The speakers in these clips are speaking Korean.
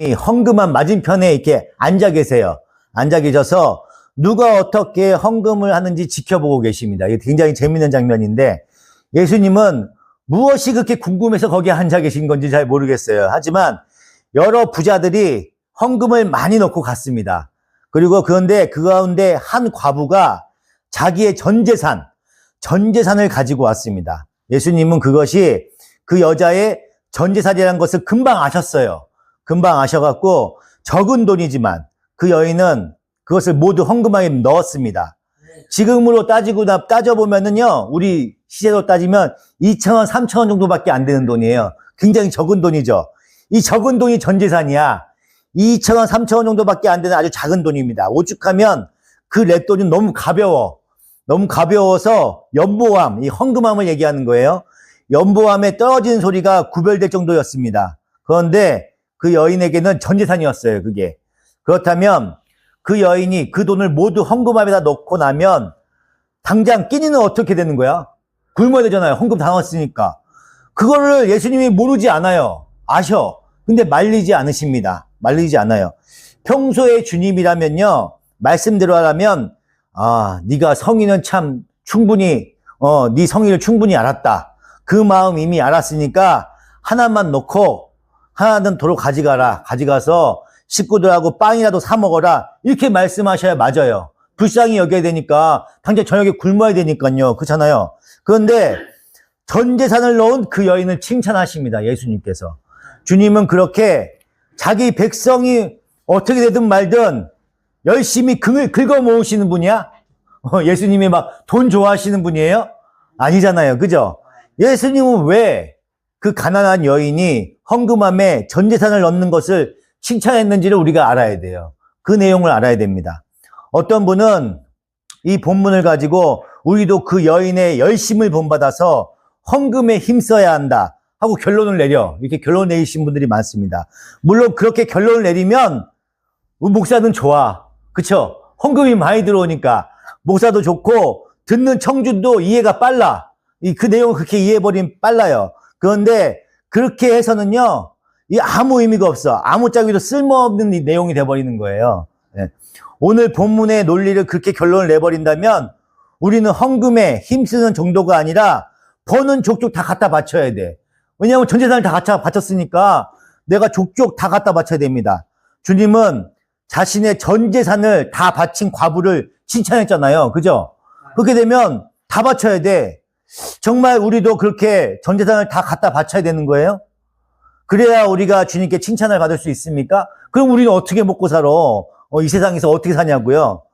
헌금함 맞은편에 이렇게 앉아 계세요. 앉아 계셔서 누가 어떻게 헌금을 하는지 지켜보고 계십니다. 이게 굉장히 재밌는 장면인데 예수님은 무엇이 그렇게 궁금해서 거기에 앉아 계신 건지 잘 모르겠어요. 하지만 여러 부자들이 헌금을 많이 넣고 갔습니다. 그리고 그런데 그 가운데 한 과부가 자기의 전 재산을 가지고 왔습니다. 예수님은 그것이 그 여자의 전 재산이라는 것을 금방 아셨어요. 금방 아셔갖고 적은 돈이지만 그 여인은 그것을 모두 헌금함에 넣었습니다. 지금으로 따져보면은요, 우리 시세로 따지면 2,000원, 3,000원 정도밖에 안 되는 돈이에요. 굉장히 적은 돈이죠. 이 적은 돈이 전 재산이야. 2,000원, 3,000원 정도밖에 안 되는 아주 작은 돈입니다. 오죽하면 그 랩돈이 너무 가벼워. 너무 가벼워서 연보함, 이 헌금함을 얘기하는 거예요. 연보함에 떨어지는 소리가 구별될 정도였습니다. 그런데 그 여인에게는 전 재산이었어요, 그게. 그렇다면 그 여인이 그 돈을 모두 헌금함에다 넣고 나면 당장 끼니는 어떻게 되는 거야? 굶어야 되잖아요. 헌금 다 넣었으니까. 그거를 예수님이 모르지 않아요. 아셔. 근데 말리지 않으십니다. 말리지 않아요. 평소에 주님이라면요, 말씀대로 하라면 네가 성의는 참 충분히 네 성의를 충분히 알았다. 그 마음 이미 알았으니까 하나만 놓고 하나는 도로 가져가서 식구들하고 빵이라도 사 먹어라. 이렇게 말씀하셔야 맞아요. 불쌍히 여겨야 되니까 당장 저녁에 굶어야 되니까요. 그렇잖아요. 그런데 전 재산을 넣은 그 여인을 칭찬하십니다. 예수님께서. 주님은 그렇게 자기 백성이 어떻게 되든 말든 열심히 긁어 모으시는 분이야? 예수님이 막 돈 좋아하시는 분이에요? 아니잖아요. 그죠? 예수님은 왜 그 가난한 여인이 헌금함에 전 재산을 넣는 것을 칭찬했는지를 우리가 알아야 돼요. 그 내용을 알아야 됩니다. 어떤 분은 이 본문을 가지고 우리도 그 여인의 열심을 본받아서 헌금에 힘써야 한다 하고 결론을 내려. 이렇게 결론 내리신 분들이 많습니다. 물론 그렇게 결론을 내리면 목사는 좋아. 그쵸? 헌금이 많이 들어오니까 목사도 좋고 듣는 청중도 이해가 빨라. 그 내용을 그렇게 이해해버리면 빨라요. 그런데 그렇게 해서는요, 이 아무 의미가 없어. 아무짝에도 쓸모없는 이 내용이 돼버리는 거예요. 네. 오늘 본문의 논리를 그렇게 결론을 내버린다면 우리는 헌금에 힘쓰는 정도가 아니라 버는 족족 다 갖다 바쳐야 돼. 왜냐하면 전 재산을 다 갖다 바쳤으니까 내가 족족 다 갖다 바쳐야 됩니다. 주님은 자신의 전 재산을 다 바친 과부를 칭찬했잖아요. 그죠? 그렇게 되면 다 바쳐야 돼. 정말 우리도 그렇게 전 재산을 다 갖다 바쳐야 되는 거예요? 그래야 우리가 주님께 칭찬을 받을 수 있습니까? 그럼 우리는 어떻게 먹고 살아? 이 세상에서 어떻게 사냐고요?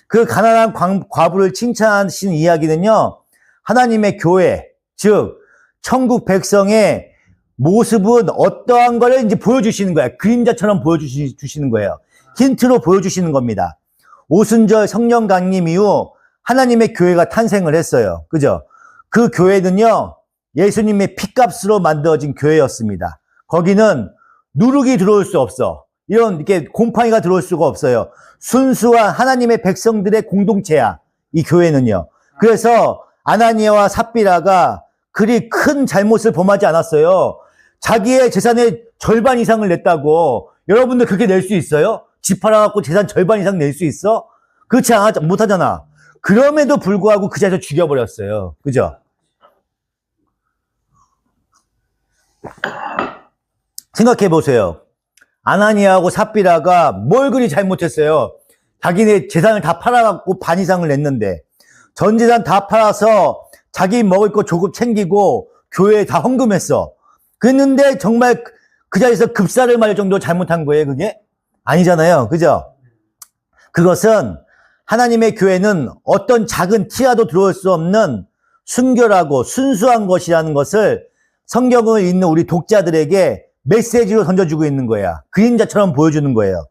그 가난한 과부를 칭찬하신 이야기는요, 하나님의 교회, 즉 천국 백성의 모습은 어떠한 거를 이제 보여주시는 거예요. 그림자처럼 보여주시는 거예요. 힌트로 보여주시는 겁니다. 오순절 성령 강림 이후 하나님의 교회가 탄생을 했어요. 그죠? 그 교회는요, 예수님의 피값으로 만들어진 교회였습니다. 거기는 누룩이 들어올 수 없어. 이렇게 곰팡이가 들어올 수가 없어요. 순수한 하나님의 백성들의 공동체야, 이 교회는요. 그래서 아나니아와 삽비라가 그리 큰 잘못을 범하지 않았어요. 자기의 재산의 절반 이상을 냈다고. 여러분들 그렇게 낼 수 있어요? 집 팔아갖고 재산 절반 이상 낼 수 있어? 그렇지 못하잖아. 그럼에도 불구하고 그 자리에서 죽여버렸어요. 그죠? 생각해 보세요. 아나니아하고 삽비라가 뭘 그리 잘못했어요? 자기네 재산을 다 팔아갖고 반 이상을 냈는데, 전 재산 다 팔아서 자기 먹을 거 조금 챙기고 교회에 다 헌금했어. 그랬는데 정말 그 자리에서 급사를 맞을 정도로 잘못한 거예요, 그게? 아니잖아요. 그죠? 그것은 하나님의 교회는 어떤 작은 티라도 들어올 수 없는 순결하고 순수한 것이라는 것을 성경을 읽는 우리 독자들에게 메시지로 던져주고 있는 거야. 그림자처럼 보여주는 거예요.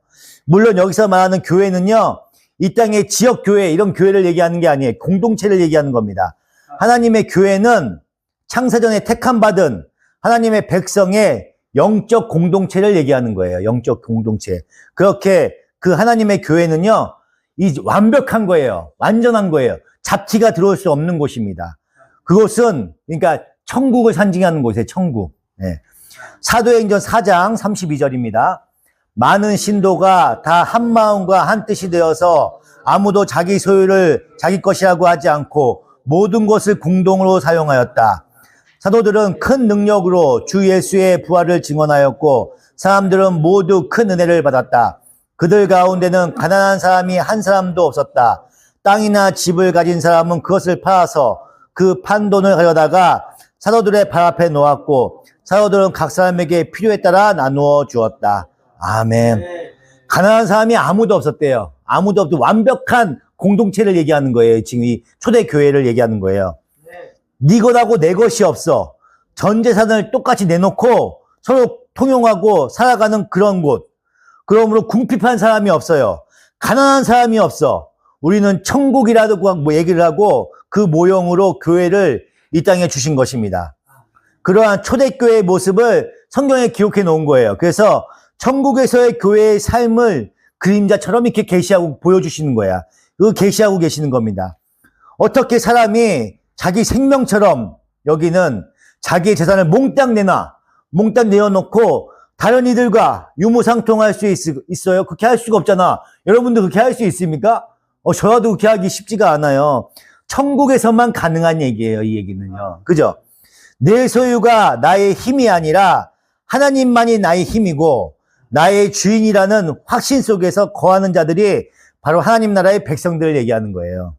물론 여기서 말하는 교회는요, 이 땅의 지역교회, 이런 교회를 얘기하는 게 아니에요. 공동체를 얘기하는 겁니다. 하나님의 교회는 창세전에 택함받은 하나님의 백성의 영적 공동체를 얘기하는 거예요. 영적 공동체. 그렇게 그 하나님의 교회는요, 이 완벽한 거예요. 완전한 거예요. 잡티가 들어올 수 없는 곳입니다. 그곳은 그러니까 천국을 상징하는 곳이에요. 천국. 네. 사도행전 4장 32절입니다. 많은 신도가 다 한 마음과 한 뜻이 되어서 아무도 자기 소유를 자기 것이라고 하지 않고 모든 것을 공동으로 사용하였다. 사도들은 큰 능력으로 주 예수의 부활을 증언하였고 사람들은 모두 큰 은혜를 받았다. 그들 가운데는 가난한 사람이 한 사람도 없었다. 땅이나 집을 가진 사람은 그것을 팔아서 그 판 돈을 가져다가 사도들의 발 앞에 놓았고 사도들은 각 사람에게 필요에 따라 나누어 주었다. 아멘. 가난한 사람이 아무도 없었대요. 아무도 없고 완벽한 공동체를 얘기하는 거예요. 지금 이 초대교회를 얘기하는 거예요. 네 것하고 내 것이 없어. 전 재산을 똑같이 내놓고 서로 통용하고 살아가는 그런 곳. 그러므로 궁핍한 사람이 없어요. 가난한 사람이 없어. 우리는 천국이라도 뭐 얘기를 하고 그 모형으로 교회를 이 땅에 주신 것입니다. 그러한 초대교회의 모습을 성경에 기록해 놓은 거예요. 그래서 천국에서의 교회의 삶을 그림자처럼 이렇게 계시하고 보여주시는 거야. 그거 계시하고 계시는 겁니다. 어떻게 사람이 자기 생명처럼 여기는 자기의 재산을 몽땅 내어놓고 다른 이들과 유무상통할 수 있어요? 그렇게 할 수가 없잖아. 여러분도 그렇게 할 수 있습니까? 저라도 그렇게 하기 쉽지가 않아요. 천국에서만 가능한 얘기예요, 이 얘기는요. 그죠? 내 소유가 나의 힘이 아니라 하나님만이 나의 힘이고 나의 주인이라는 확신 속에서 거하는 자들이 바로 하나님 나라의 백성들을 얘기하는 거예요.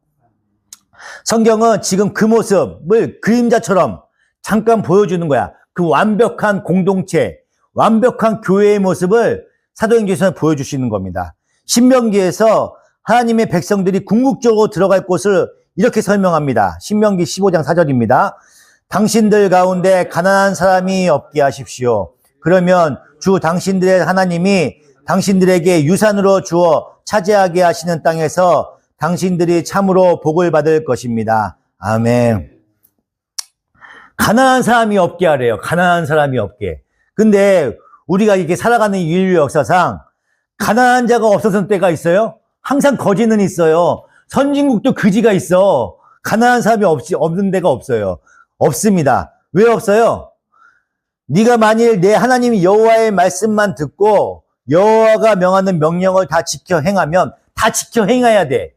성경은 지금 그 모습을 그림자처럼 잠깐 보여주는 거야. 그 완벽한 공동체, 완벽한 교회의 모습을 사도행전에서 보여주시는 겁니다. 신명기에서 하나님의 백성들이 궁극적으로 들어갈 곳을 이렇게 설명합니다. 신명기 15장 4절입니다. 당신들 가운데 가난한 사람이 없게 하십시오. 그러면 주 당신들의 하나님이 당신들에게 유산으로 주어 차지하게 하시는 땅에서 당신들이 참으로 복을 받을 것입니다. 아멘. 가난한 사람이 없게 하래요. 가난한 사람이 없게. 근데 우리가 이렇게 살아가는 인류 역사상 가난한 자가 없었던 때가 있어요? 항상 거지는 있어요. 선진국도 그지가 있어. 가난한 사람이 없는 데가 없어요. 없습니다. 왜 없어요? 네가 만일 내 하나님 여호와의 말씀만 듣고 여호와가 명하는 명령을 다 지켜 행하면 다 지켜 행해야 돼.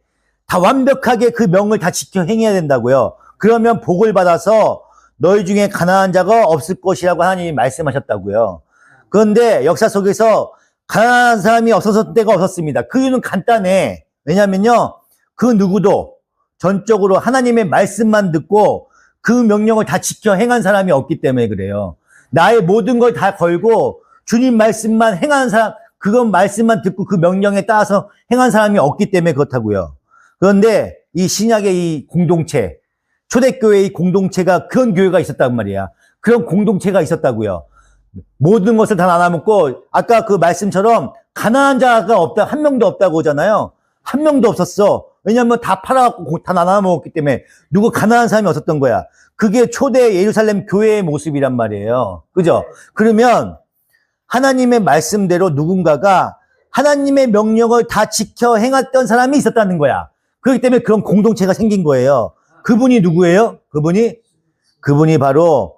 다 완벽하게 그 명을 다 지켜 행해야 된다고요. 그러면 복을 받아서 너희 중에 가난한 자가 없을 것이라고 하나님이 말씀하셨다고요. 그런데 역사 속에서 가난한 사람이 없었을 때가 없었습니다. 그 이유는 간단해. 왜냐면요, 그 누구도 전적으로 하나님의 말씀만 듣고 그 명령을 다 지켜 행한 사람이 없기 때문에 그래요. 나의 모든 걸 다 걸고 주님 말씀만 행한 사람, 그건 말씀만 듣고 그 명령에 따라서 행한 사람이 없기 때문에 그렇다고요. 그런데 이 신약의 이 공동체, 초대교회의 공동체가 그런 교회가 있었단 말이야. 그런 공동체가 있었다고요. 모든 것을 다 나눠먹고 아까 그 말씀처럼 가난한 자가 없다, 한 명도 없다고 하잖아요. 한 명도 없었어. 왜냐하면 다 팔아갖고 다 나눠먹었기 때문에 누구 가난한 사람이 없었던 거야. 그게 초대 예루살렘 교회의 모습이란 말이에요. 그죠? 그러면 하나님의 말씀대로 누군가가 하나님의 명령을 다 지켜 행했던 사람이 있었다는 거야. 그렇기 때문에 그런 공동체가 생긴 거예요. 그분이 누구예요? 그분이 바로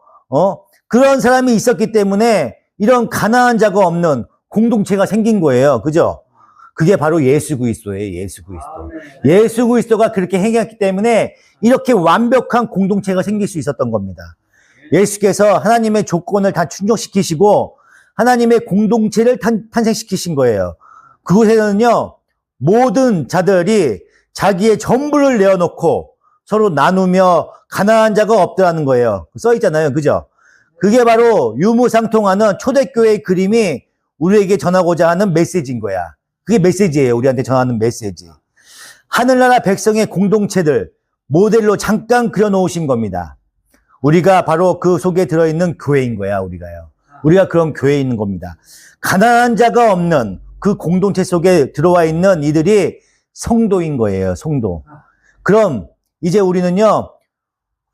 그런 사람이 있었기 때문에 이런 가난한 자가 없는 공동체가 생긴 거예요. 그죠? 그게 바로 예수 그리스도예요. 예수 그리스도. 예수 그리스도가 그렇게 행했기 때문에 이렇게 완벽한 공동체가 생길 수 있었던 겁니다. 예수께서 하나님의 조건을 다 충족시키시고 하나님의 공동체를 탄생시키신 거예요. 그곳에는요, 모든 자들이 자기의 전부를 내어놓고 서로 나누며 가난한 자가 없더라는 거예요. 써 있잖아요. 그죠? 그게 바로 유무상통하는 초대교회의 그림이 우리에게 전하고자 하는 메시지인 거야. 그게 메시지예요. 우리한테 전하는 메시지. 하늘나라 백성의 공동체들 모델로 잠깐 그려놓으신 겁니다. 우리가 바로 그 속에 들어있는 교회인 거야. 우리가 그런 교회에 있는 겁니다. 가난한 자가 없는 그 공동체 속에 들어와 있는 이들이 성도인 거예요. 성도. 그럼 이제 우리는요,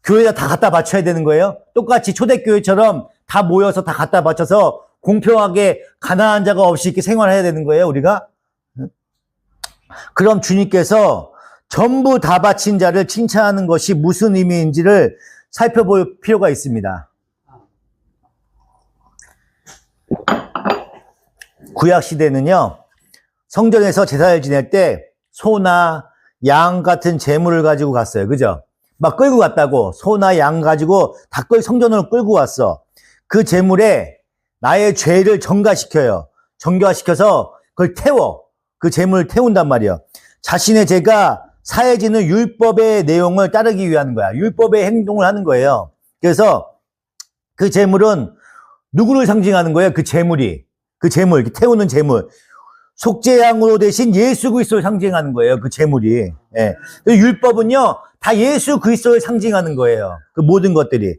교회에다 다 갖다 바쳐야 되는 거예요. 똑같이 초대교회처럼 다 모여서 다 갖다 바쳐서 공평하게 가난한 자가 없이 이렇게 생활해야 되는 거예요, 우리가. 그럼 주님께서 전부 다 바친 자를 칭찬하는 것이 무슨 의미인지를 살펴볼 필요가 있습니다. 구약 시대는요, 성전에서 제사를 지낼 때 소나 양 같은 제물을 가지고 갔어요. 그죠? 막 끌고 갔다고. 소나 양 가지고 다 성전으로 끌고 왔어. 그 제물에 나의 죄를 전가시켜요. 전가시켜서 그걸 태워. 그 제물을 태운단 말이에요. 자신의 죄가 사해지는 율법의 내용을 따르기 위한 거야. 율법의 행동을 하는 거예요. 그래서 그 제물은 누구를 상징하는 거예요? 그 제물이. 그 제물, 태우는 제물. 속죄양으로 대신 예수 그리스도를 상징하는 거예요. 그 제물이. 예. 율법은요, 다 예수 그리스도를 상징하는 거예요. 그 모든 것들이.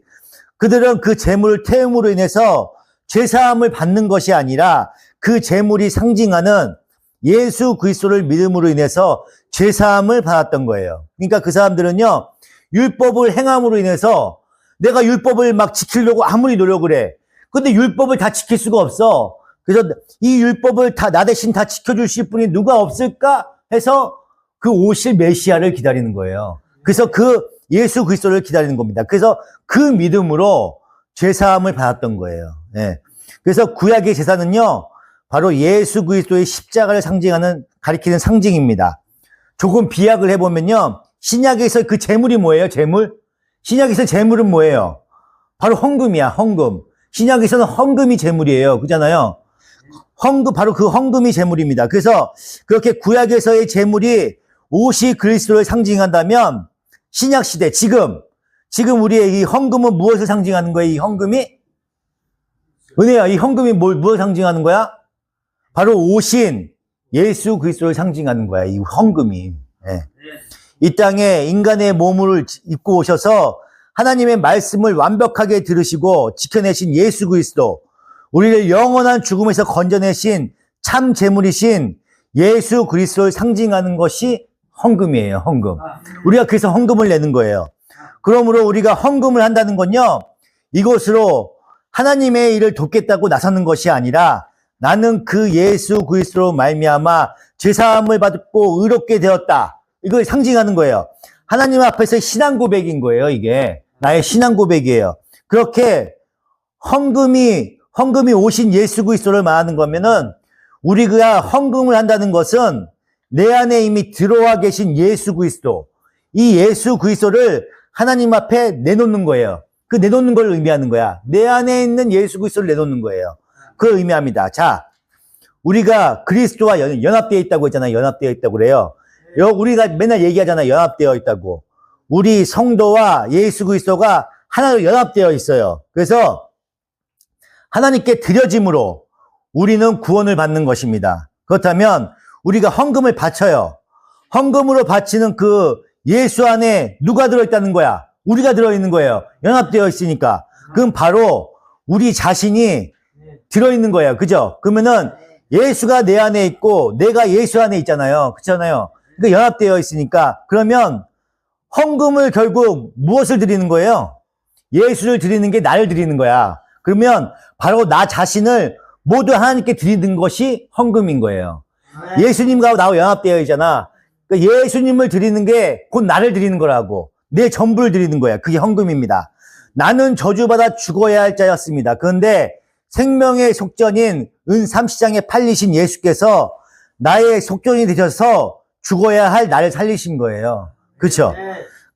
그들은 그 제물을 태움으로 인해서 죄사함을 받는 것이 아니라 그 제물이 상징하는 예수 그리스도를 믿음으로 인해서 죄사함을 받았던 거예요. 그러니까 그 사람들은요, 율법을 행함으로 인해서 내가 율법을 막 지키려고 아무리 노력을 해. 근데 율법을 다 지킬 수가 없어. 그래서 이 율법을 다 나 대신 다 지켜주실 분이 누가 없을까 해서 그 오실 메시아를 기다리는 거예요. 그래서 그 예수 그리스도를 기다리는 겁니다. 그래서 그 믿음으로 죄사함을 받았던 거예요. 예. 그래서 구약의 제사는요, 바로 예수 그리스도의 십자가를 상징하는, 가리키는 상징입니다. 조금 비약을 해보면요, 신약에서 그 제물이 뭐예요? 제물? 신약에서 제물은 뭐예요? 바로 헌금이야, 헌금. 신약에서는 헌금이 제물이에요. 그잖아요. 헌금, 바로 그 헌금이 제물입니다. 그래서 그렇게 구약에서의 제물이 옷이 그리스도를 상징한다면 신약 시대, 지금 우리의 이 헌금은 무엇을 상징하는 거예요? 이 헌금이? 은혜야, 이 헌금이 무엇을 상징하는 거야? 바로 오신 예수 그리스도를 상징하는 거야, 이 헌금이. 예. 이 땅에 인간의 몸을 입고 오셔서 하나님의 말씀을 완벽하게 들으시고 지켜내신 예수 그리스도, 우리를 영원한 죽음에서 건져내신 참 제물이신 예수 그리스도를 상징하는 것이 헌금이에요, 헌금. 우리가 그래서 헌금을 내는 거예요. 그러므로 우리가 헌금을 한다는 건요, 이것으로 하나님의 일을 돕겠다고 나서는 것이 아니라 나는 그 예수 그리스도로 말미암아 죄사함을 받고 의롭게 되었다. 이걸 상징하는 거예요. 하나님 앞에서 신앙 고백인 거예요, 이게. 나의 신앙 고백이에요. 그렇게 헌금이 오신 예수 그리스도를 말하는 거면은 우리가 헌금을 한다는 것은 내 안에 이미 들어와 계신 예수 그리스도, 이 예수 그리스도를 하나님 앞에 내놓는 거예요. 그 내놓는 걸 의미하는 거야. 내 안에 있는 예수 그리스도를 내놓는 거예요. 그걸 의미합니다. 자, 우리가 그리스도와 연합되어 있다고 했잖아요. 연합되어 있다고 그래요. 우리가 맨날 얘기하잖아요. 연합되어 있다고. 우리 성도와 예수 그리스도가 하나로 연합되어 있어요. 그래서 하나님께 드려짐으로 우리는 구원을 받는 것입니다. 그렇다면 우리가 헌금을 바쳐요. 헌금으로 바치는 그 예수 안에 누가 들어있다는 거야? 우리가 들어있는 거예요. 연합되어 있으니까. 그럼 바로 우리 자신이 들어있는 거예요. 그죠? 그러면은 예수가 내 안에 있고 내가 예수 안에 있잖아요. 그렇잖아요. 그러니까 연합되어 있으니까. 그러면 헌금을 결국 무엇을 드리는 거예요? 예수를 드리는 게 나를 드리는 거야. 그러면 바로 나 자신을 모두 하나님께 드리는 것이 헌금인 거예요. 예수님과 나와 연합되어 있잖아. 그러니까 예수님을 드리는 게 곧 나를 드리는 거라고. 내 전부를 드리는 거야. 그게 헌금입니다. 나는 저주받아 죽어야 할 자였습니다. 그런데 생명의 속전인 은삼시장에 팔리신 예수께서 나의 속전이 되셔서 죽어야 할 나를 살리신 거예요. 그렇죠?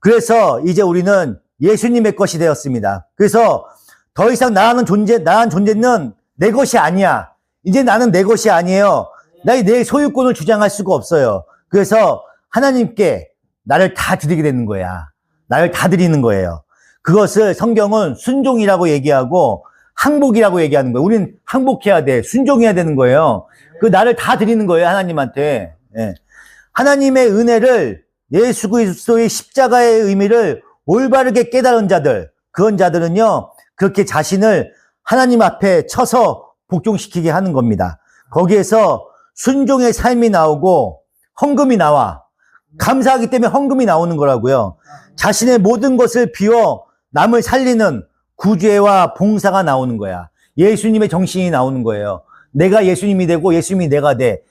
그래서 이제 우리는 예수님의 것이 되었습니다. 그래서 더 이상 나라는 존재는 내 것이 아니야. 이제 나는 내 것이 아니에요. 내 소유권을 주장할 수가 없어요. 그래서 하나님께 나를 다 드리게 되는 거야. 나를 다 드리는 거예요. 그것을 성경은 순종이라고 얘기하고 항복이라고 얘기하는 거예요. 우리는 항복해야 돼. 순종해야 되는 거예요. 그 나를 다 드리는 거예요. 하나님한테. 예. 하나님의 은혜를, 예수 그리스도의 십자가의 의미를 올바르게 깨달은 자들, 그런 자들은요, 그렇게 자신을 하나님 앞에 쳐서 복종시키게 하는 겁니다. 거기에서 순종의 삶이 나오고 헌금이 나와. 감사하기 때문에 헌금이 나오는 거라고요. 자신의 모든 것을 비워 남을 살리는 구제와 봉사가 나오는 거야. 예수님의 정신이 나오는 거예요. 내가 예수님이 되고 예수님이 내가 돼.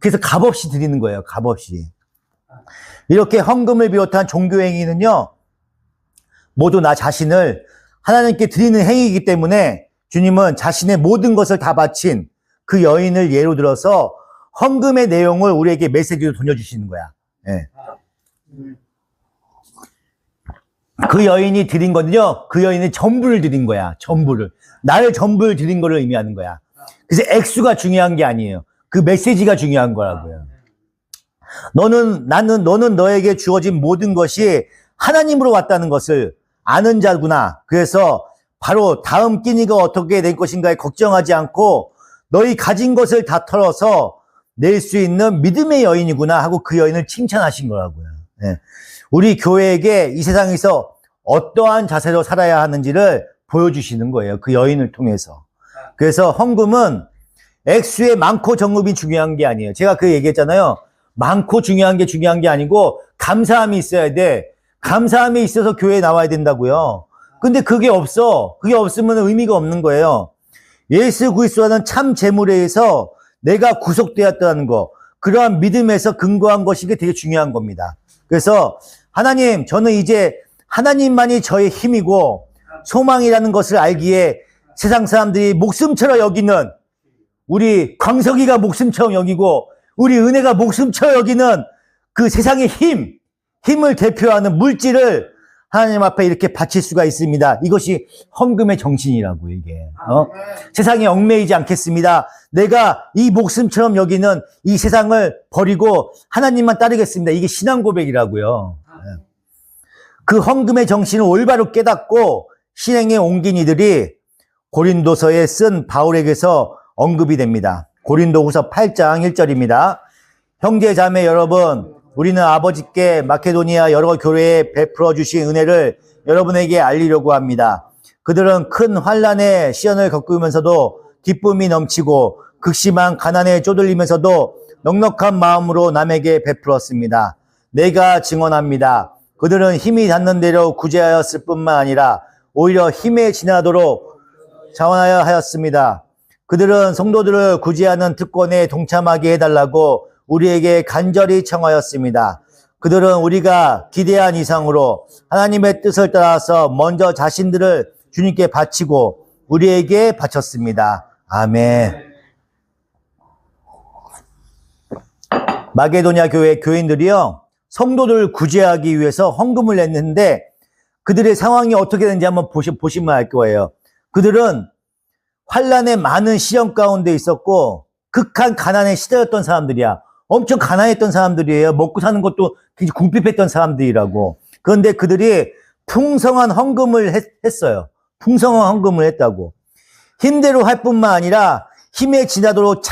그래서 값없이 드리는 거예요. 값없이. 이렇게 헌금을 비롯한 종교행위는요, 모두 나 자신을 하나님께 드리는 행위이기 때문에 주님은 자신의 모든 것을 다 바친 그 여인을 예로 들어서 헌금의 내용을 우리에게 메시지로 돌려주시는 거야. 예. 그 여인이 드린 거는요, 그 여인은 전부를 드린 거야. 전부를. 나를 전부를 드린 거를 의미하는 거야. 그래서 액수가 중요한 게 아니에요. 그 메시지가 중요한 거라고요. 너는 너에게 주어진 모든 것이 하나님으로 왔다는 것을 아는 자구나. 그래서 바로 다음 끼니가 어떻게 될 것인가에 걱정하지 않고 너희 가진 것을 다 털어서 낼 수 있는 믿음의 여인이구나 하고 그 여인을 칭찬하신 거라고요. 네. 우리 교회에게 이 세상에서 어떠한 자세로 살아야 하는지를 보여주시는 거예요. 그 여인을 통해서. 그래서 헌금은 액수의 많고 적음이 중요한 게 아니에요. 제가 그 얘기했잖아요. 많고 중요한 게 아니고 감사함이 있어야 돼. 감사함이 있어서 교회에 나와야 된다고요. 근데 그게 없어. 그게 없으면 의미가 없는 거예요. 예수 그리스도라는 참 재물에 의해서 내가 구속되었다는 거, 그러한 믿음에서 근거한 것이 되게 중요한 겁니다. 그래서 하나님, 저는 이제 하나님만이 저의 힘이고 소망이라는 것을 알기에 세상 사람들이 목숨처럼 여기는, 우리 광석이가 목숨처럼 여기고 우리 은혜가 목숨처럼 여기는 그 세상의 힘을 대표하는 물질을 하나님 앞에 이렇게 바칠 수가 있습니다. 이것이 헌금의 정신이라고, 이게. 세상에 얽매이지 않겠습니다. 내가 이 목숨처럼 여기는 이 세상을 버리고 하나님만 따르겠습니다. 이게 신앙 고백이라고요. 그 헌금의 정신을 올바로 깨닫고 실행에 옮긴 이들이 고린도서에 쓴 바울에게서 언급이 됩니다. 고린도후서 8장 1절입니다. 형제 자매 여러분, 우리는 아버지께 마케도니아 여러 교회에 베풀어 주신 은혜를 여러분에게 알리려고 합니다. 그들은 큰 환난의 시련을 겪으면서도 기쁨이 넘치고 극심한 가난에 쪼들리면서도 넉넉한 마음으로 남에게 베풀었습니다. 내가 증언합니다. 그들은 힘이 닿는 대로 구제하였을 뿐만 아니라 오히려 힘에 지나도록 자원하여 하였습니다. 그들은 성도들을 구제하는 특권에 동참하게 해달라고 우리에게 간절히 청하였습니다. 그들은 우리가 기대한 이상으로 하나님의 뜻을 따라서 먼저 자신들을 주님께 바치고 우리에게 바쳤습니다. 아멘. 마게도냐 교회 교인들이요, 성도들을 구제하기 위해서 헌금을 냈는데 그들의 상황이 어떻게 되는지 한번 보시면 알 거예요. 그들은 환난의 많은 시험 가운데 있었고 극한 가난에 시달렸던 사람들이야. 엄청 가난했던 사람들이에요. 먹고 사는 것도 굉장히 궁핍했던 사람들이라고. 그런데 그들이 풍성한 헌금을 했어요. 풍성한 헌금을 했다고. 힘대로 할 뿐만 아니라 힘에 지나도록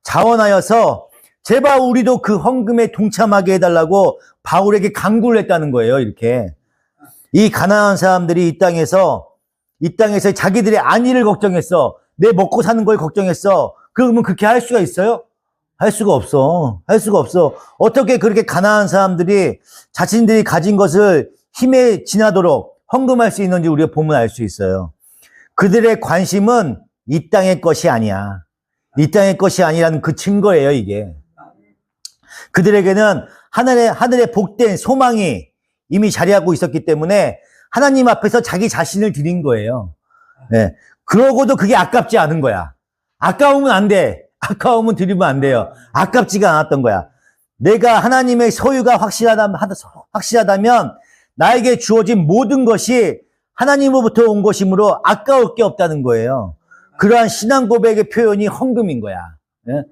자원하여서 제발 우리도 그 헌금에 동참하게 해달라고 바울에게 강구를 했다는 거예요. 이렇게. 이 가난한 사람들이 이 땅에서 자기들의 안위를 걱정했어. 내 먹고 사는 걸 걱정했어. 그러면 그렇게 할 수가 있어요? 할 수가 없어. 할 수가 없어. 어떻게 그렇게 가난한 사람들이 자신들이 가진 것을 힘에 지나도록 헌금할 수 있는지 우리가 보면 알 수 있어요. 그들의 관심은 이 땅의 것이 아니야. 이 땅의 것이 아니라는 그 증거예요, 이게. 그들에게는 하늘의 복된 소망이 이미 자리하고 있었기 때문에 하나님 앞에서 자기 자신을 드린 거예요. 네. 그러고도 그게 아깝지 않은 거야. 아까우면 안 돼. 아까우면 드리면 안 돼요. 아깝지가 않았던 거야. 내가 하나님의 소유가 확실하다면 나에게 주어진 모든 것이 하나님으로부터 온 것이므로 아까울 게 없다는 거예요. 그러한 신앙 고백의 표현이 헌금인 거야. 네?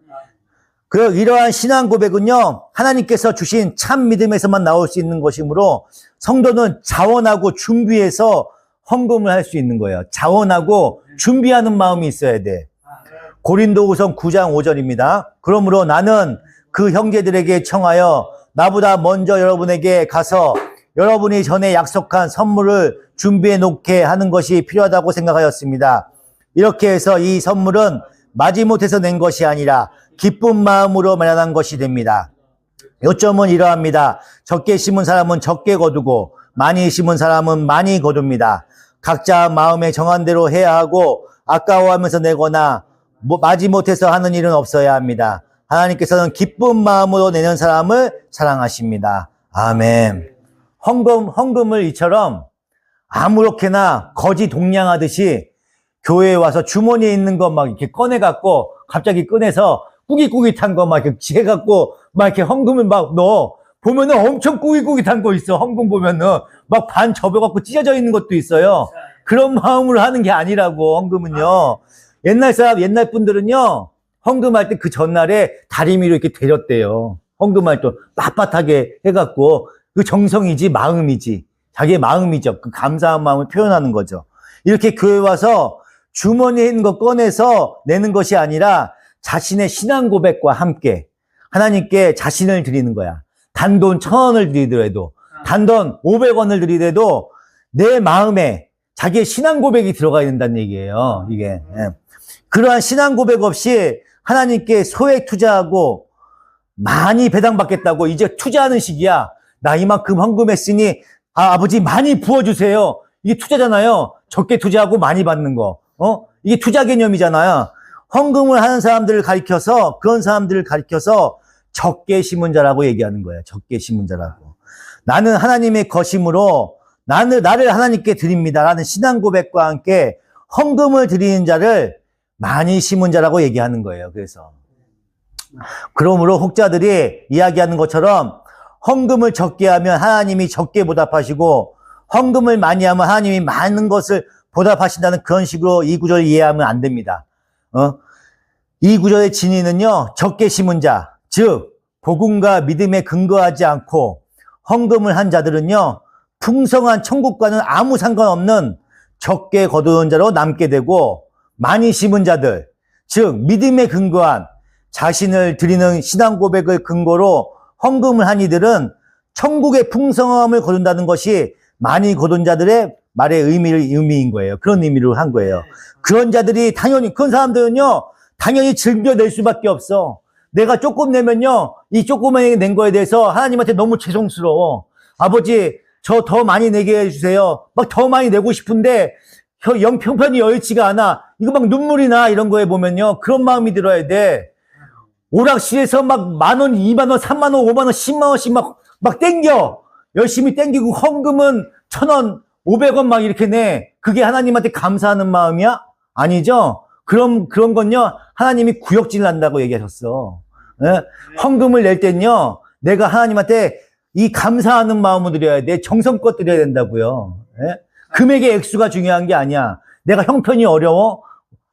이러한 신앙 고백은요, 하나님께서 주신 참 믿음에서만 나올 수 있는 것이므로 성도는 자원하고 준비해서 헌금을 할 수 있는 거예요. 자원하고 준비하는 마음이 있어야 돼. 고린도후서 9장 5절입니다. 그러므로 나는 그 형제들에게 청하여 나보다 먼저 여러분에게 가서 여러분이 전에 약속한 선물을 준비해 놓게 하는 것이 필요하다고 생각하였습니다. 이렇게 해서 이 선물은 마지못해서 낸 것이 아니라 기쁜 마음으로 마련한 것이 됩니다. 요점은 이러합니다. 적게 심은 사람은 적게 거두고 많이 심은 사람은 많이 거둡니다. 각자 마음에 정한 대로 해야 하고 아까워하면서 내거나 마지못해서 하는 일은 없어야 합니다. 하나님께서는 기쁜 마음으로 내는 사람을 사랑하십니다. 아멘. 헌금을 이처럼 아무렇게나 거지 동냥하듯이 교회에 와서 주머니에 있는 거 막 이렇게 꺼내갖고 갑자기 꺼내서 꾸깃꾸깃한 거 막 이렇게 해갖고 막 이렇게 헌금을 막 넣어. 보면은 엄청 꾸깃꾸깃한 거 있어. 헌금 보면은 막 반 접어갖고 찢어져 있는 것도 있어요. 그런 마음으로 하는 게 아니라고, 헌금은요. 옛날 분들은요, 헌금할 때 그 전날에 다리미로 이렇게 데렸대요. 헌금할 때 빳빳하게 해갖고, 그 정성이지, 마음이지. 자기의 마음이죠. 그 감사한 마음을 표현하는 거죠. 이렇게 교회 와서 주머니에 있는 거 꺼내서 내는 것이 아니라 자신의 신앙 고백과 함께 하나님께 자신을 드리는 거야. 단돈 1,000원을 드리더라도, 단돈 500원을 드리더라도 내 마음에 자기의 신앙 고백이 들어가야 된다는 얘기예요. 이게. 그러한 신앙 고백 없이 하나님께 소액 투자하고 많이 배당받겠다고 이제 투자하는 시기야. 나 이만큼 헌금했으니 아버지 많이 부어주세요. 이게 투자잖아요. 적게 투자하고 많이 받는 거. 이게 투자 개념이잖아요. 헌금을 하는 사람들을 가리켜서, 그런 사람들을 가리켜서 적게 심은 자라고 얘기하는 거예요. 적게 심은 자라고. 나는 하나님의 것이므로 나를 하나님께 드립니다. 라는 신앙 고백과 함께 헌금을 드리는 자를 많이 심은 자라고 얘기하는 거예요. 그래서. 그러므로 혹자들이 이야기하는 것처럼 헌금을 적게 하면 하나님이 적게 보답하시고 헌금을 많이 하면 하나님이 많은 것을 보답하신다는 그런 식으로 이 구절을 이해하면 안 됩니다. 이 구절의 진의는요, 적게 심은 자, 즉 복음과 믿음에 근거하지 않고 헌금을 한 자들은요, 풍성한 천국과는 아무 상관없는 적게 거두는 자로 남게 되고, 많이 심은 자들, 즉 믿음에 근거한 자신을 드리는 신앙 고백을 근거로 헌금을 한 이들은 천국의 풍성함을 거둔다는 것이 많이 거둔 자들의 말의 의미인 거예요. 그런 의미로 한 거예요. 그런 자들이 당연히, 그런 사람들은요, 당연히 즐겨낼 수밖에 없어. 내가 조금 내면요, 이 조그만하게 낸 거에 대해서 하나님한테 너무 죄송스러워. 아버지, 저 더 많이 내게 해주세요. 막 더 많이 내고 싶은데, 형편이 여의치가 않아. 이거 막 눈물이 나, 이런 거에 보면요. 그런 마음이 들어야 돼. 오락실에서 막 10,000원, 20,000원, 30,000원, 50,000원, 10만원씩 막 땡겨. 열심히 땡기고 헌금은 1,000원, 500원 막 이렇게 내. 그게 하나님한테 감사하는 마음이야? 아니죠? 그런 건요, 하나님이 구역질 난다고 얘기하셨어. 예? 헌금을 낼 땐요, 내가 하나님한테 이 감사하는 마음을 드려야 돼. 정성껏 드려야 된다고요. 예? 금액의 액수가 중요한 게 아니야. 내가 형편이 어려워?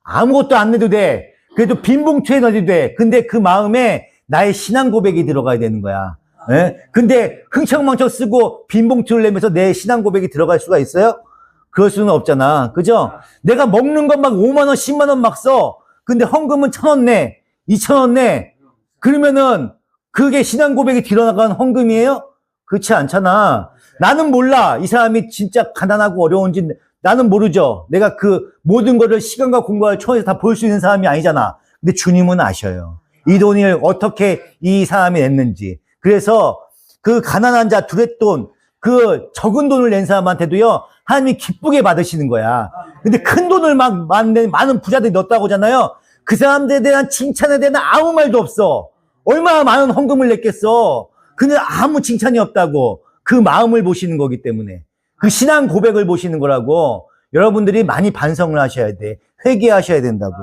아무것도 안 내도 돼. 그래도 빈 봉투에 넣어도 돼. 근데 그 마음에 나의 신앙 고백이 들어가야 되는 거야. 예? 근데 흥청망청 쓰고 빈 봉투를 내면서 내 신앙 고백이 들어갈 수가 있어요? 그럴 수는 없잖아. 그죠? 내가 먹는 것 막 5만원, 10만원 막 써. 근데 헌금은 1,000원 내. 2,000원 내. 그러면은 그게 신앙 고백이 드러나간 헌금이에요? 그렇지 않잖아. 나는 몰라. 이 사람이 진짜 가난하고 어려운지 나는 모르죠. 내가 그 모든 거를 시간과 공간을 초월해서 다 볼 수 있는 사람이 아니잖아. 근데 주님은 아셔요. 이 돈을 어떻게 이 사람이 냈는지. 그래서 그 가난한 자 두렛돈, 그 적은 돈을 낸 사람한테도요, 하나님이 기쁘게 받으시는 거야. 근데 큰 돈을 막 많은 부자들이 넣었다고 하잖아요. 그 사람들에 대한 칭찬에 대한 아무 말도 없어. 얼마나 많은 헌금을 냈겠어. 근데 아무 칭찬이 없다고. 그 마음을 보시는 거기 때문에. 그 신앙 고백을 보시는 거라고. 여러분들이 많이 반성을 하셔야 돼. 회개하셔야 된다고.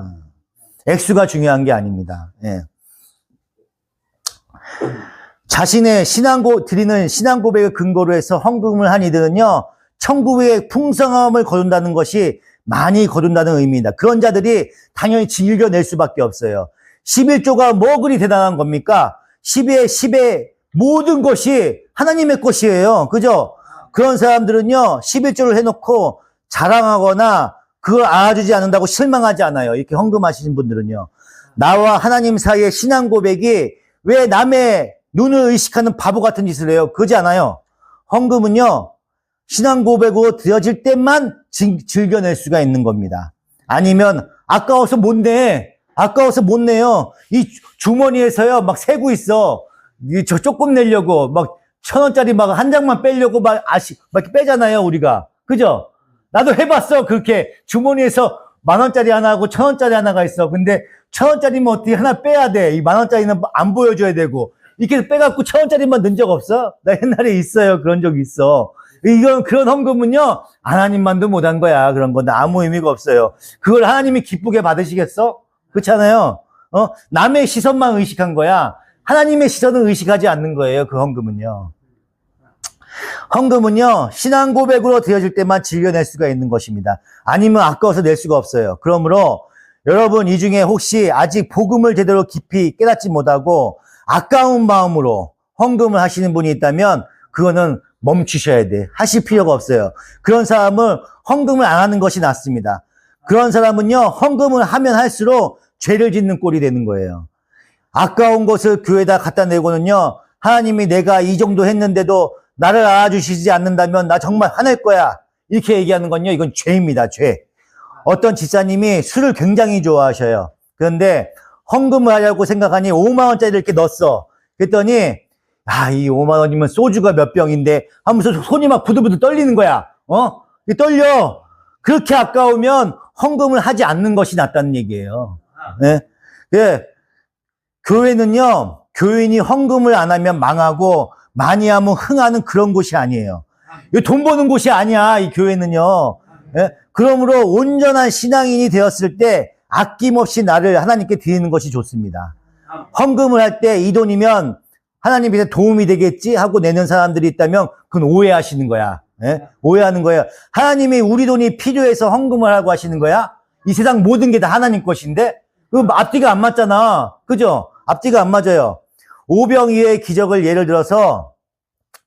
액수가 중요한 게 아닙니다. 예. 자신의 드리는 신앙 고백을 근거로 해서 헌금을 한 이들은요, 천국의 풍성함을 거둔다는 것이 많이 거둔다는 의미입니다. 그런 자들이 당연히 즐겨낼 수밖에 없어요. 11조가 뭐 그리 대단한 겁니까? 10의 모든 것이 하나님의 것이에요. 그죠? 그런 사람들은요, 11조를 해놓고 자랑하거나 그걸 알아주지 않는다고 실망하지 않아요. 이렇게 헌금하시는 분들은요. 나와 하나님 사이의 신앙 고백이 왜 남의 눈을 의식하는 바보 같은 짓을 해요? 그러지 않아요. 헌금은요, 신앙 고백으로 드려질 때만 즐겨낼 수가 있는 겁니다. 아니면 아까워서 못 내. 아까워서 못 내요. 이 주머니에서요, 막 세고 있어. 저 조금 내려고 막 1,000원짜리 막 한 장만 빼려고 막 이렇게 빼잖아요, 우리가. 그죠? 나도 해봤어. 그렇게 주머니에서 10,000원짜리 하나 하고 1,000원짜리 하나가 있어. 근데 1,000원짜리면 어떻게 하나 빼야 돼. 이 10,000원짜리는 안 보여줘야 되고. 이렇게 빼갖고 1,000원짜리만 넣은 적 없어? 나 옛날에 있어요. 그런 적이 있어. 이건 그런 헌금은요, 하나님만도 못한 거야. 그런 건 아무 의미가 없어요. 그걸 하나님이 기쁘게 받으시겠어? 그렇잖아요. 남의 시선만 의식한 거야. 하나님의 시선을 의식하지 않는 거예요. 그 헌금은요. 헌금은요, 신앙 고백으로 드려질 때만 즐겨낼 수가 있는 것입니다. 아니면 아까워서 낼 수가 없어요. 그러므로 여러분 이 중에 혹시 아직 복음을 제대로 깊이 깨닫지 못하고 아까운 마음으로 헌금을 하시는 분이 있다면 그거는 멈추셔야 돼. 하실 필요가 없어요. 그런 사람은 헌금을 안 하는 것이 낫습니다. 그런 사람은요, 헌금을 하면 할수록 죄를 짓는 꼴이 되는 거예요. 아까운 것을 교회에다 갖다 내고는요, 하나님이 내가 이 정도 했는데도 나를 알아주시지 않는다면 나 정말 화낼 거야. 이렇게 얘기하는 건요, 이건 죄입니다, 죄. 어떤 집사님이 술을 굉장히 좋아하셔요. 그런데 헌금을 하려고 생각하니 5만 원짜리를 이렇게 넣었어. 그랬더니 이 5만 원이면 소주가 몇 병인데 하면서 손이 막 부들부들 떨리는 거야. 떨려. 그렇게 아까우면 헌금을 하지 않는 것이 낫다는 얘기예요. 네. 네. 교회는요, 교인이 헌금을 안 하면 망하고 많이 하면 흥하는 그런 곳이 아니에요. 돈 버는 곳이 아니야, 이 교회는요. 네? 그러므로 온전한 신앙인이 되었을 때 아낌없이 나를 하나님께 드리는 것이 좋습니다. 헌금을 할 때 이 돈이면 하나님께 도움이 되겠지 하고 내는 사람들이 있다면 그건 오해하시는 거야. 네? 오해하는 거예요. 하나님이 우리 돈이 필요해서 헌금을 하고 하시는 거야? 이 세상 모든 게 다 하나님 것인데? 그 앞뒤가 안 맞잖아. 그죠? 앞뒤가 안 맞아요. 오병이어의 기적을 예를 들어서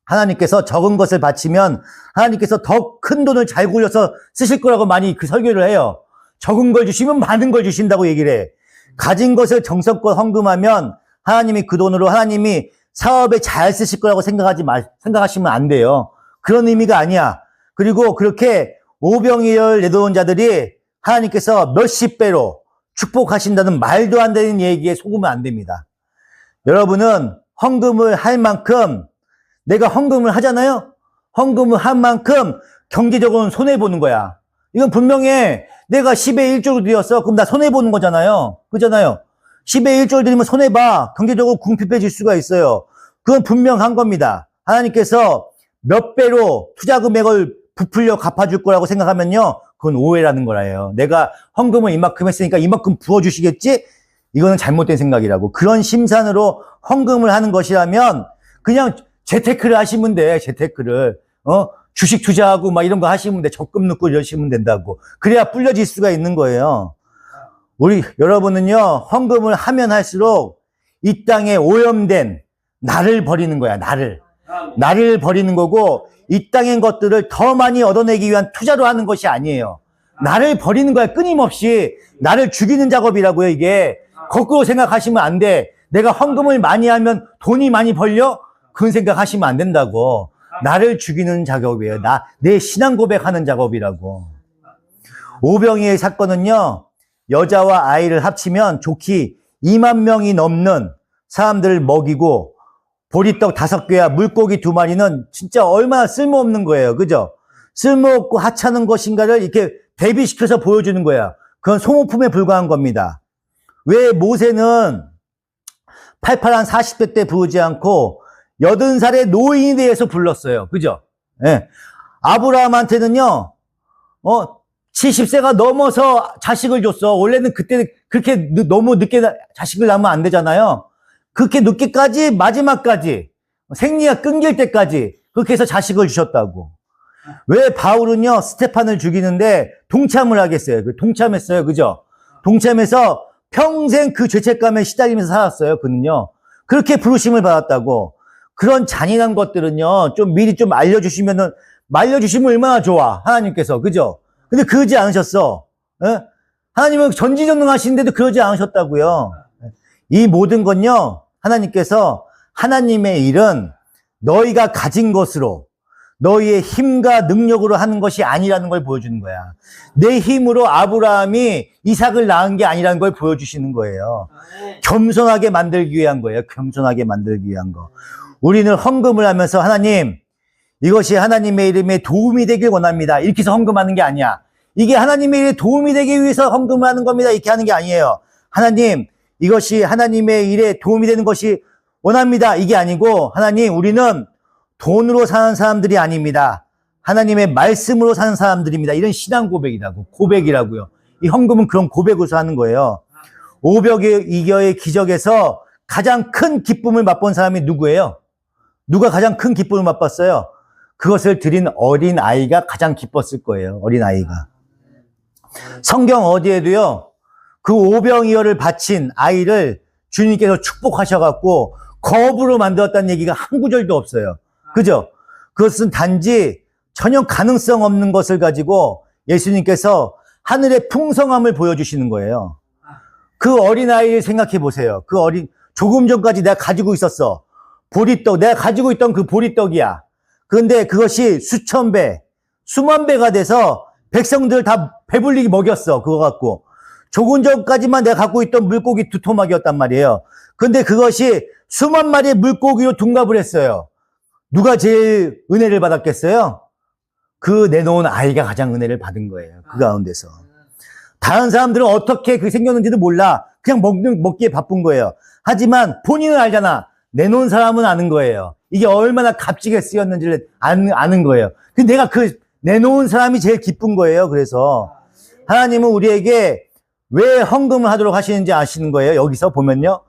하나님께서 적은 것을 바치면 하나님께서 더 큰 돈을 잘 굴려서 쓰실 거라고 많이 그 설교를 해요. 적은 걸 주시면 많은 걸 주신다고 얘기를 해. 가진 것을 정성껏 헌금하면 하나님이 그 돈으로 하나님이 사업에 잘 쓰실 거라고 생각하시면 안 돼요. 그런 의미가 아니야. 그리고 그렇게 오병이어를 내놓은 자들이 하나님께서 몇십 배로 축복하신다는 말도 안 되는 얘기에 속으면 안 됩니다. 여러분은 헌금을 할 만큼 내가 헌금을 하잖아요. 헌금을 한 만큼 경제적으로는 손해보는 거야. 이건 분명해. 내가 10의 1조를 드렸어. 그럼 나 손해보는 거잖아요. 그잖아요. 10의 1조를 드리면 손해봐. 경제적으로 궁핍해질 수가 있어요. 그건 분명한 겁니다. 하나님께서 몇 배로 투자 금액을 부풀려 갚아줄 거라고 생각하면요, 그건 오해라는 거라요. 내가 헌금을 이만큼 했으니까 이만큼 부어주시겠지? 이거는 잘못된 생각이라고. 그런 심산으로 헌금을 하는 것이라면 그냥 재테크를 하시면 돼. 재테크를. 주식 투자하고 막 이런 거 하시면 돼. 적금 넣고 이러시면 된다고. 그래야 불려질 수가 있는 거예요. 우리 여러분은요, 헌금을 하면 할수록 이 땅에 오염된 나를 버리는 거야. 나를 버리는 거고, 이 땅의 것들을 더 많이 얻어내기 위한 투자로 하는 것이 아니에요. 나를 버리는 거야. 끊임없이 나를 죽이는 작업이라고요. 이게 거꾸로 생각하시면 안 돼. 내가 헌금을 많이 하면 돈이 많이 벌려? 그런 생각하시면 안 된다고. 나를 죽이는 작업이에요. 내 신앙 고백하는 작업이라고. 오병이의 사건은요, 여자와 아이를 합치면 좋기 2만 명이 넘는 사람들을 먹이고, 보리떡 5개와 물고기 2마리는 진짜 얼마나 쓸모없는 거예요. 그죠? 쓸모없고 하찮은 것인가를 이렇게 대비시켜서 보여주는 거야. 그건 소모품에 불과한 겁니다. 왜 모세는 팔팔한 40대 때 부르지 않고 80살의 노인에 대해서 불렀어요. 그죠? 예. 아브라함한테는요, 70세가 넘어서 자식을 줬어. 원래는 그때 그렇게 너무 늦게 자식을 낳으면 안 되잖아요. 그렇게 늦게까지, 마지막까지, 생리가 끊길 때까지 그렇게 해서 자식을 주셨다고. 왜 바울은요, 스테판을 죽이는데 동참을 하겠어요? 동참했어요. 그죠? 동참해서 평생 그 죄책감에 시달리면서 살았어요. 그는요. 그렇게 부르심을 받았다고. 그런 잔인한 것들은요, 좀 미리 좀 말려주시면 얼마나 좋아. 하나님께서. 그죠? 근데 그러지 않으셨어. 예? 하나님은 전지전능하신데도 그러지 않으셨다고요. 이 모든 건요, 하나님께서 하나님의 일은 너희가 가진 것으로, 너희의 힘과 능력으로 하는 것이 아니라는 걸 보여주는 거야. 내 힘으로 아브라함이 이삭을 낳은 게 아니라는 걸 보여주시는 거예요. 겸손하게 만들기 위한 거예요. 겸손하게 만들기 위한 거. 우리는 헌금을 하면서 하나님, 이것이 하나님의 이름에 도움이 되길 원합니다. 이렇게 해서 헌금하는 게 아니야. 이게 하나님의 일에 도움이 되기 위해서 헌금을 하는 겁니다. 이렇게 하는 게 아니에요. 하나님, 이것이 하나님의 일에 도움이 되는 것이 원합니다. 이게 아니고, 하나님, 우리는 돈으로 사는 사람들이 아닙니다. 하나님의 말씀으로 사는 사람들입니다. 이런 신앙 고백이라고요. 이 헌금은 그런 고백으로서 하는 거예요. 오병 이어의 기적에서 가장 큰 기쁨을 맛본 사람이 누구예요? 누가 가장 큰 기쁨을 맛봤어요? 그것을 드린 어린 아이가 가장 기뻤을 거예요. 어린 아이가. 성경 어디에도요, 그 오병이어를 바친 아이를 주님께서 축복하셔갖고 거부로 만들었다는 얘기가 한 구절도 없어요. 그죠? 그것은 단지 전혀 가능성 없는 것을 가지고 예수님께서 하늘의 풍성함을 보여주시는 거예요. 그 어린아이를 생각해 보세요. 조금 전까지 내가 가지고 있었어. 보리떡, 내가 가지고 있던 그 보리떡이야. 그런데 그것이 수천 배, 수만 배가 돼서 백성들 다 배불리게 먹였어. 그거 갖고. 조금 전까지만 내가 갖고 있던 물고기 2토막이었단 말이에요. 그런데 그것이 수만 마리의 물고기로 둔갑을 했어요. 누가 제일 은혜를 받았겠어요? 그 내놓은 아이가 가장 은혜를 받은 거예요. 그 가운데서. 다른 사람들은 어떻게 그게 생겼는지도 몰라. 그냥 먹기에 바쁜 거예요. 하지만 본인은 알잖아. 내놓은 사람은 아는 거예요. 이게 얼마나 값지게 쓰였는지를 아는 거예요. 근데 내가 그 내놓은 사람이 제일 기쁜 거예요. 그래서 하나님은 우리에게 왜 헌금을 하도록 하시는지 아시는 거예요. 여기서 보면요.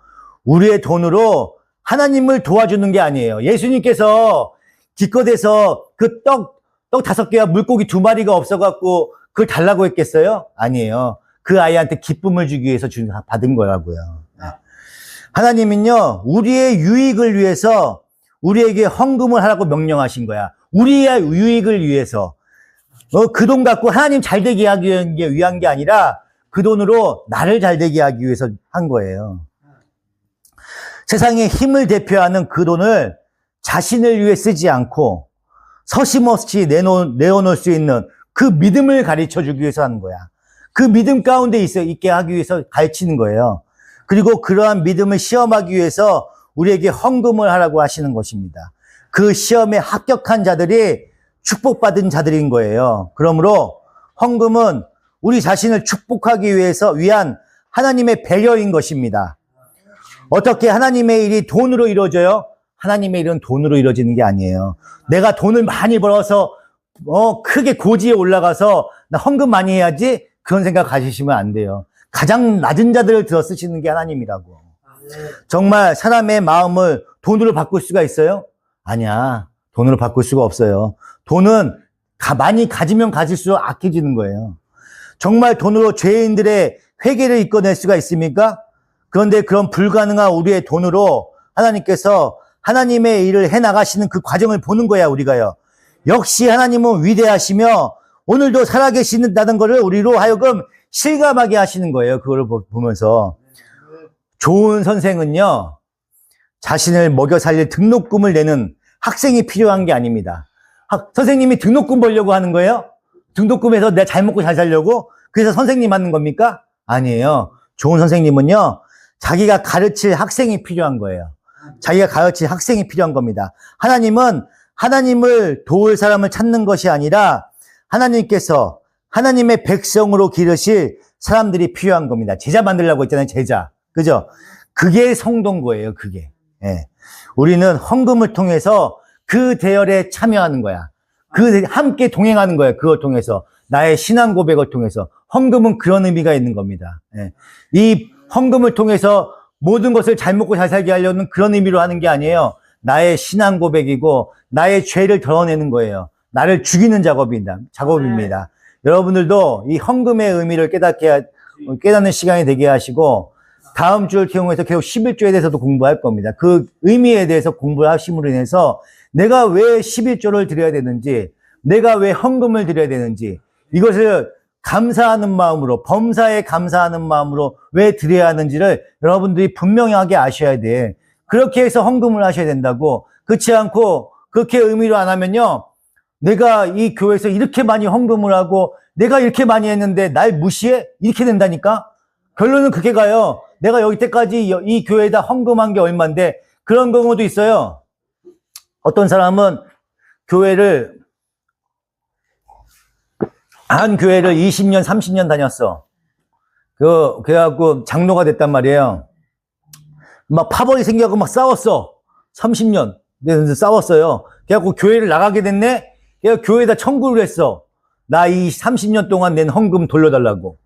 우리의 돈으로 하나님을 도와주는 게 아니에요. 예수님께서 기껏해서 그 떡 5개와 물고기 2마리가 없어갖고 그걸 달라고 했겠어요? 아니에요. 그 아이한테 기쁨을 주기 위해서 받은 거라고요. 하나님은요, 우리의 유익을 위해서 우리에게 헌금을 하라고 명령하신 거야. 우리의 유익을 위해서. 그 돈 갖고 하나님 잘 되게 하기 위한 게 아니라 그 돈으로 나를 잘 되게 하기 위해서 한 거예요. 세상의 힘을 대표하는 그 돈을 자신을 위해 쓰지 않고 서심없이 내어놓을 수 있는 그 믿음을 가르쳐 주기 위해서 하는 거야. 그 믿음 가운데 있게 하기 위해서 가르치는 거예요. 그리고 그러한 믿음을 시험하기 위해서 우리에게 헌금을 하라고 하시는 것입니다. 그 시험에 합격한 자들이 축복받은 자들인 거예요. 그러므로 헌금은 우리 자신을 축복하기 위한 하나님의 배려인 것입니다. 어떻게 하나님의 일이 돈으로 이루어져요? 하나님의 일은 돈으로 이루어지는 게 아니에요. 내가 돈을 많이 벌어서 크게 고지에 올라가서 나 헌금 많이 해야지, 그런 생각 가지시면 안 돼요. 가장 낮은 자들을 들어 쓰시는 게 하나님이라고. 정말 사람의 마음을 돈으로 바꿀 수가 있어요? 아니야. 돈으로 바꿀 수가 없어요. 돈은 많이 가지면 가질수록 아껴지는 거예요. 정말 돈으로 죄인들의 회개를 이끌어낼 수가 있습니까? 그런데 그런 불가능한 우리의 돈으로 하나님께서 하나님의 일을 해나가시는 그 과정을 보는 거야, 우리가요. 역시 하나님은 위대하시며 오늘도 살아계신다는 것을 우리로 하여금 실감하게 하시는 거예요. 그걸 보면서. 좋은 선생은요, 자신을 먹여 살릴 등록금을 내는 학생이 필요한 게 아닙니다. 선생님이 등록금 벌려고 하는 거예요? 등록금에서 내가 잘 먹고 잘 살려고? 그래서 선생님 하는 겁니까? 아니에요. 좋은 선생님은요, 자기가 가르칠 학생이 필요한 거예요. 자기가 가르칠 학생이 필요한 겁니다. 하나님은 하나님을 도울 사람을 찾는 것이 아니라 하나님께서 하나님의 백성으로 기르실 사람들이 필요한 겁니다. 제자 만들려고 했잖아요, 제자. 그죠? 그게 성도인 거예요, 그게. 예. 우리는 헌금을 통해서 그 대열에 참여하는 거야. 함께 동행하는 거예요, 그걸 통해서. 나의 신앙 고백을 통해서. 헌금은 그런 의미가 있는 겁니다. 예. 이 헌금을 통해서 모든 것을 잘 먹고 잘 살게 하려는 그런 의미로 하는 게 아니에요. 나의 신앙 고백이고 나의 죄를 덜어내는 거예요. 나를 죽이는 작업입니다. 여러분들도 이 헌금의 의미를 깨닫는 시간이 되게 하시고, 다음 주를 통해서 계속 11조에 대해서도 공부할 겁니다. 그 의미에 대해서 공부를 하심으로 인해서 내가 왜 11조를 드려야 되는지, 내가 왜 헌금을 드려야 되는지, 이것을 감사하는 마음으로, 범사에 감사하는 마음으로 왜 드려야 하는지를 여러분들이 분명하게 아셔야 돼. 그렇게 해서 헌금을 하셔야 된다고. 그렇지 않고 그렇게 의미로 안 하면요, 내가 이 교회에서 이렇게 많이 헌금을 하고 내가 이렇게 많이 했는데 날 무시해? 이렇게 된다니까? 결론은 그렇게 가요. 내가 여기때까지 이 교회에다 헌금한 게 얼만데. 그런 경우도 있어요. 어떤 사람은 한 교회를 20년, 30년 다녔어. 그래갖고 장로가 됐단 말이에요. 막 파벌이 생겨갖고 막 싸웠어. 30년. 그래서 싸웠어요. 그래갖고 교회를 나가게 됐네? 걔가 교회에다 청구를 했어. 나 이 30년 동안 낸 헌금 돌려달라고.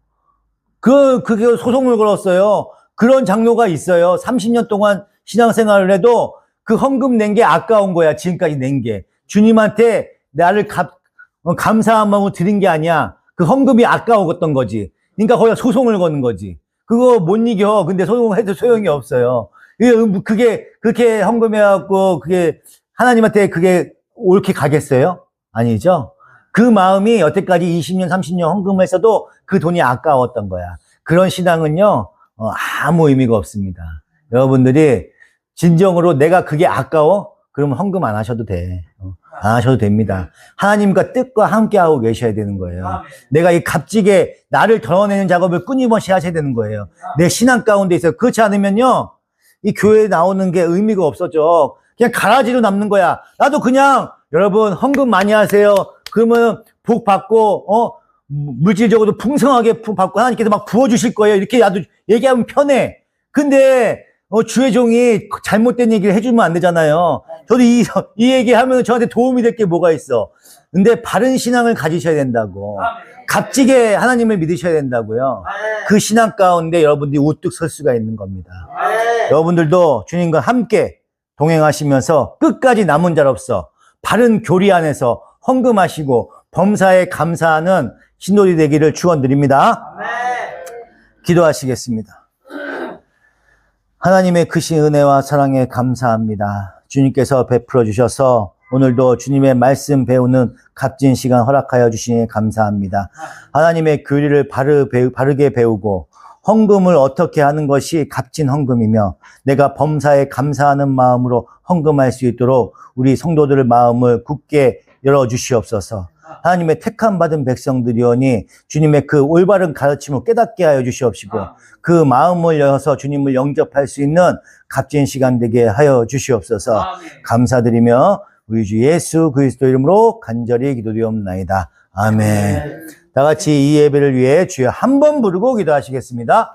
그게 소송을 걸었어요. 그런 장로가 있어요. 30년 동안 신앙생활을 해도 그 헌금 낸 게 아까운 거야. 지금까지 낸 게. 주님한테 나를 감사한 마음으로 드린 게 아니야. 그 헌금이 아까웠던 거지. 그러니까 거기다 소송을 거는 거지. 그거 못 이겨. 근데 소송해도 소용이 없어요. 그게 그렇게 헌금해갖고 그게 하나님한테 그게 옳게 가겠어요? 아니죠? 그 마음이 여태까지 20년, 30년 헌금을 했어도 그 돈이 아까웠던 거야. 그런 신앙은요, 아무 의미가 없습니다. 여러분들이 진정으로 내가 그게 아까워? 그러면 헌금 안 하셔도 돼. 안 하셔도 됩니다. 하나님과 뜻과 함께하고 계셔야 되는 거예요. 내가 이 값지게 나를 덜어내는 작업을 끊임없이 하셔야 되는 거예요. 내 신앙 가운데 있어요. 그렇지 않으면요, 이 교회에 나오는 게 의미가 없어져. 그냥 가라지로 남는 거야. 나도 그냥 여러분 헌금 많이 하세요. 그러면 복 받고 물질적으로도 풍성하게 받고 하나님께서 막 부어주실 거예요. 이렇게 나도 얘기하면 편해. 근데 주의 종이 잘못된 얘기를 해주면 안 되잖아요. 저도 이 얘기하면 저한테 도움이 될 게 뭐가 있어. 근데 바른 신앙을 가지셔야 된다고. 값지게 하나님을 믿으셔야 된다고요. 그 신앙 가운데 여러분들이 우뚝 설 수가 있는 겁니다. 여러분들도 주님과 함께 동행하시면서 끝까지 남은 자로서 바른 교리 안에서 헌금하시고 범사에 감사하는 신도들이 되기를 축원드립니다. 기도하시겠습니다. 하나님의 크신 은혜와 사랑에 감사합니다. 주님께서 베풀어 주셔서 오늘도 주님의 말씀 배우는 값진 시간 허락하여 주시니 감사합니다. 하나님의 교리를 바르게 배우고 헌금을 어떻게 하는 것이 값진 헌금이며 내가 범사에 감사하는 마음으로 헌금할 수 있도록 우리 성도들의 마음을 굳게 열어주시옵소서. 하나님의 택함 받은 백성들이오니 주님의 그 올바른 가르침을 깨닫게 하여 주시옵시고 그 마음을 열어서 주님을 영접할 수 있는 값진 시간 되게 하여 주시옵소서. 감사드리며 우리 주 예수 그리스도 이름으로 간절히 기도드리옵나이다. 아멘. 다 같이 이 예배를 위해 주여 한 번 부르고 기도하시겠습니다.